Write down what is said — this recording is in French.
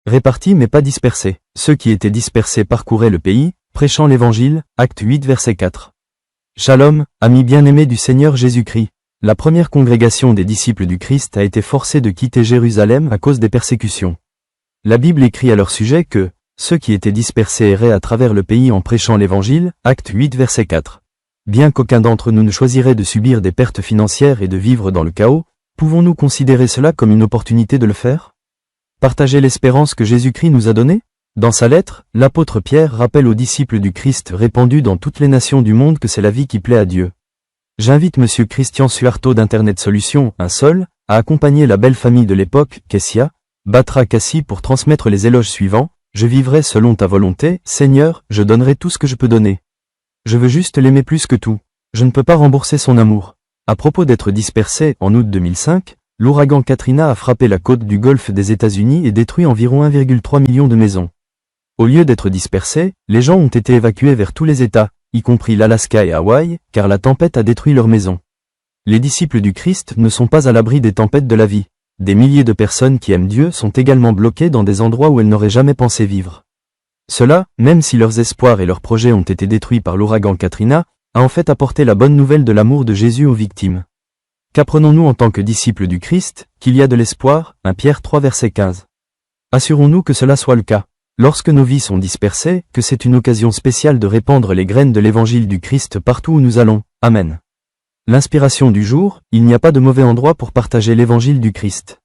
répartis mais pas dispersés. Ceux qui étaient dispersés parcouraient le pays, prêchant l'Évangile, Acte 8 verset 4. Shalom, amis bien-aimés du Seigneur Jésus-Christ. La première congrégation des disciples du Christ a été forcée de quitter Jérusalem à cause des persécutions. La Bible écrit à leur sujet que ceux qui étaient dispersés erraient à travers le pays en prêchant l'Évangile, Acte 8 verset 4. Bien qu'aucun d'entre nous ne choisirait de subir des pertes financières et de vivre dans le chaos, pouvons-nous considérer cela comme une opportunité de le faire? Partager l'espérance que Jésus-Christ nous a donnée? Dans sa lettre, l'apôtre Pierre rappelle aux disciples du Christ répandus dans toutes les nations du monde que c'est la vie qui plaît à Dieu. J'invite Monsieur Christian Suarto d'Internet Solutions, un seul, à accompagner la belle famille de l'époque, Kessia, Batra Kassi pour transmettre les éloges suivants. Je vivrai selon ta volonté, Seigneur, je donnerai tout ce que je peux donner. Je veux juste l'aimer plus que tout. Je ne peux pas rembourser son amour. À propos d'être dispersé, en août 2005, l'ouragan Katrina a frappé la côte du golfe des États-Unis et détruit environ 1,3 million de maisons. Au lieu d'être dispersés, les gens ont été évacués vers tous les États, y compris l'Alaska et Hawaï, car la tempête a détruit leurs maisons. Les disciples du Christ ne sont pas à l'abri des tempêtes de la vie. Des milliers de personnes qui aiment Dieu sont également bloquées dans des endroits où elles n'auraient jamais pensé vivre. Cela, même si leurs espoirs et leurs projets ont été détruits par l'ouragan Katrina, a en fait apporté la bonne nouvelle de l'amour de Jésus aux victimes. Qu'apprenons-nous en tant que disciples du Christ? Qu'il y a de l'espoir, 1 Pierre 3 verset 15. Assurons-nous que cela soit le cas. Lorsque nos vies sont dispersées, que c'est une occasion spéciale de répandre les graines de l'évangile du Christ partout où nous allons. Amen. L'inspiration du jour, il n'y a pas de mauvais endroit pour partager l'évangile du Christ.